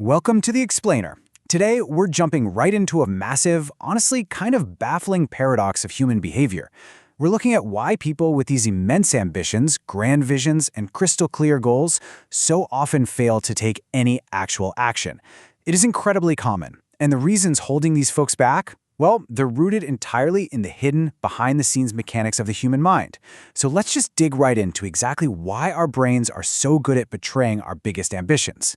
Welcome to The Explainer. Today, we're jumping right into a massive, honestly kind of baffling paradox of human behavior. We're looking at why people with these immense ambitions, grand visions, and crystal clear goals so often fail to take any actual action. It is incredibly common, and the reasons holding these folks back? Well, they're rooted entirely in the hidden, behind-the-scenes mechanics of the human mind. So let's just dig right into exactly why our brains are so good at betraying our biggest ambitions.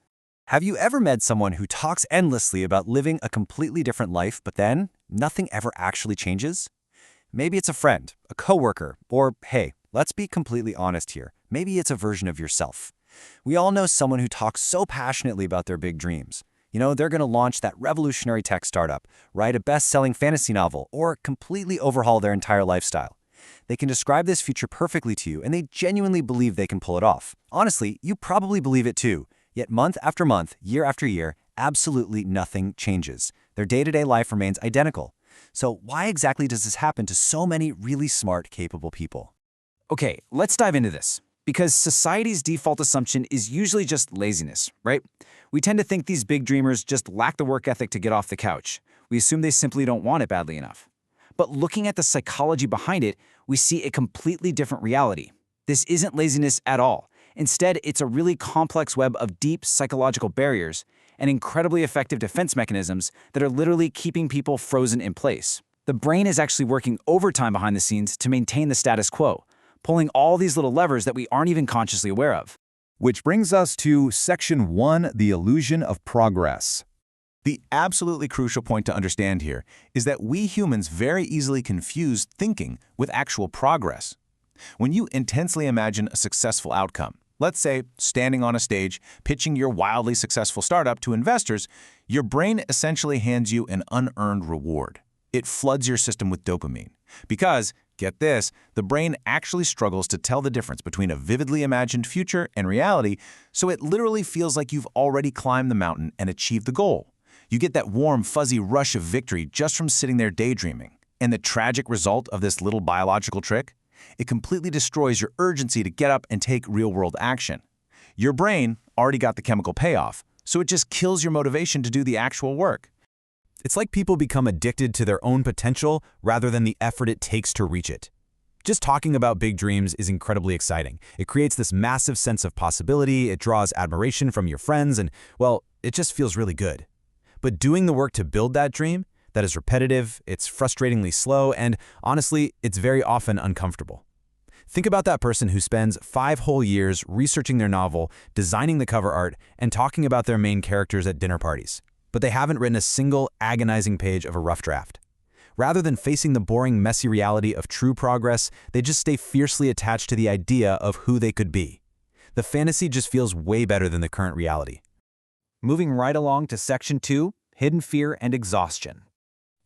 Have you ever met someone who talks endlessly about living a completely different life, but then nothing ever actually changes? Maybe it's a friend, a coworker, or hey, let's be completely honest here, maybe it's a version of yourself. We all know someone who talks so passionately about their big dreams. You know, they're going to launch that revolutionary tech startup, write a best-selling fantasy novel, or completely overhaul their entire lifestyle. They can describe this future perfectly to you, and they genuinely believe they can pull it off. Honestly, you probably believe it too. Yet month after month, year after year, absolutely nothing changes. Their day-to-day life remains identical. So why exactly does this happen to so many really smart, capable people? Okay, let's dive into this. Because society's default assumption is usually just laziness, right? We tend to think these big dreamers just lack the work ethic to get off the couch. We assume they simply don't want it badly enough. But looking at the psychology behind it, we see a completely different reality. This isn't laziness at all. Instead, it's a really complex web of deep psychological barriers and incredibly effective defense mechanisms that are literally keeping people frozen in place. The brain is actually working overtime behind the scenes to maintain the status quo, pulling all these little levers that we aren't even consciously aware of. Which brings us to Section 1, the illusion of progress. The absolutely crucial point to understand here is that we humans very easily confuse thinking with actual progress. When you intensely imagine a successful outcome, let's say standing on a stage, pitching your wildly successful startup to investors, your brain essentially hands you an unearned reward. It floods your system with dopamine. Because, get this, the brain actually struggles to tell the difference between a vividly imagined future and reality, so it literally feels like you've already climbed the mountain and achieved the goal. You get that warm, fuzzy rush of victory just from sitting there daydreaming. And the tragic result of this little biological trick? It completely destroys your urgency to get up and take real-world action. Your brain already got the chemical payoff, so it just kills your motivation to do the actual work. It's like people become addicted to their own potential rather than the effort it takes to reach it. Just talking about big dreams is incredibly exciting. It creates this massive sense of possibility, it draws admiration from your friends, and, well, it just feels really good. But doing the work to build that dream, that is repetitive, it's frustratingly slow, and honestly, it's very often uncomfortable. Think about that person who spends 5 whole years researching their novel, designing the cover art, and talking about their main characters at dinner parties. But they haven't written a single agonizing page of a rough draft. Rather than facing the boring, messy reality of true progress, they just stay fiercely attached to the idea of who they could be. The fantasy just feels way better than the current reality. Moving right along to Section 2, Hidden Fear and Exhaustion.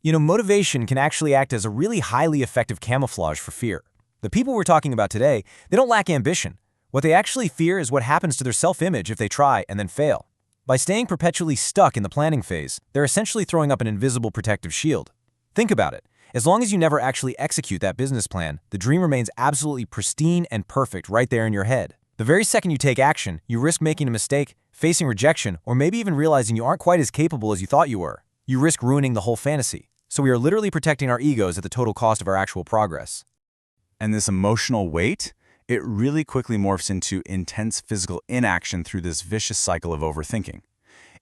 You know, motivation can actually act as a really highly effective camouflage for fear. The people we're talking about today, they don't lack ambition. What they actually fear is what happens to their self-image if they try and then fail. By staying perpetually stuck in the planning phase, they're essentially throwing up an invisible protective shield. Think about it. As long as you never actually execute that business plan, the dream remains absolutely pristine and perfect right there in your head. The very second you take action, you risk making a mistake, facing rejection, or maybe even realizing you aren't quite as capable as you thought you were. You risk ruining the whole fantasy. So we are literally protecting our egos at the total cost of our actual progress. And this emotional weight, it really quickly morphs into intense physical inaction through this vicious cycle of overthinking.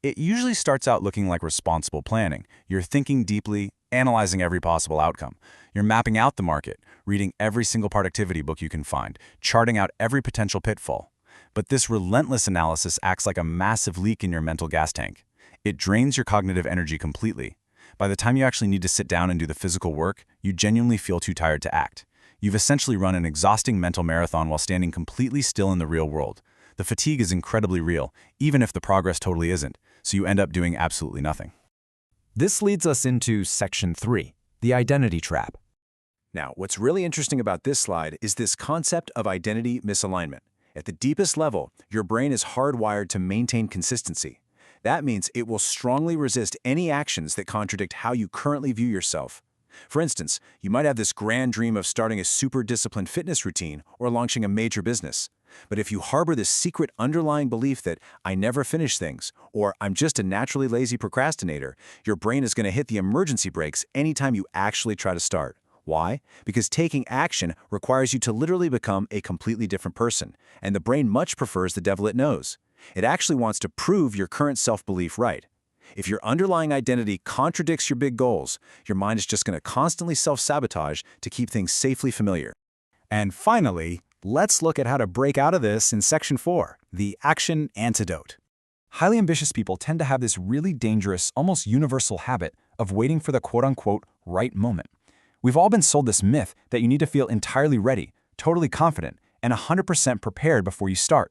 It usually starts out looking like responsible planning. You're thinking deeply, analyzing every possible outcome. You're mapping out the market, reading every single productivity book you can find, charting out every potential pitfall. But this relentless analysis acts like a massive leak in your mental gas tank. It drains your cognitive energy completely. By the time you actually need to sit down and do the physical work, you genuinely feel too tired to act. You've essentially run an exhausting mental marathon while standing completely still in the real world. The fatigue is incredibly real, even if the progress totally isn't, so you end up doing absolutely nothing. This leads us into Section 3, the identity trap. Now, what's really interesting about this slide is this concept of identity misalignment. At the deepest level, your brain is hardwired to maintain consistency. That means it will strongly resist any actions that contradict how you currently view yourself. For instance, you might have this grand dream of starting a super disciplined fitness routine or launching a major business. But if you harbor this secret underlying belief that I never finish things, or I'm just a naturally lazy procrastinator, your brain is going to hit the emergency brakes anytime you actually try to start. Why? Because taking action requires you to literally become a completely different person, and the brain much prefers the devil it knows. It actually wants to prove your current self-belief right. If your underlying identity contradicts your big goals, your mind is just going to constantly self-sabotage to keep things safely familiar. And finally, let's look at how to break out of this in Section 4, the action antidote. Highly ambitious people tend to have this really dangerous, almost universal habit of waiting for the quote-unquote right moment. We've all been sold this myth that you need to feel entirely ready, totally confident, and 100% prepared before you start.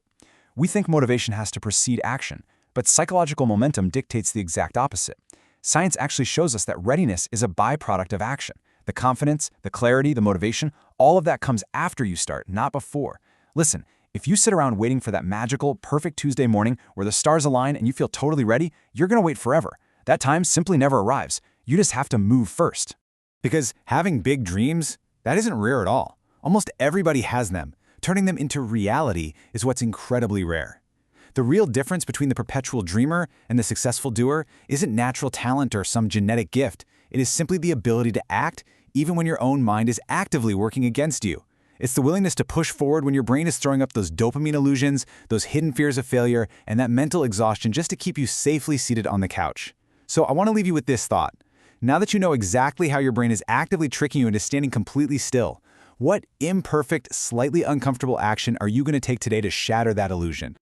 We think motivation has to precede action, but psychological momentum dictates the exact opposite. Science actually shows us that readiness is a byproduct of action. The confidence, the clarity, the motivation, all of that comes after you start, not before. Listen, if you sit around waiting for that magical, perfect Tuesday morning where the stars align and you feel totally ready, you're going to wait forever. That time simply never arrives. You just have to move first. Because having big dreams, that isn't rare at all. Almost everybody has them. Turning them into reality is what's incredibly rare. The real difference between the perpetual dreamer and the successful doer isn't natural talent or some genetic gift. It is simply the ability to act even when your own mind is actively working against you. It's the willingness to push forward when your brain is throwing up those dopamine illusions, those hidden fears of failure, and that mental exhaustion just to keep you safely seated on the couch. So I want to leave you with this thought. Now that you know exactly how your brain is actively tricking you into standing completely still, what imperfect, slightly uncomfortable action are you going to take today to shatter that illusion?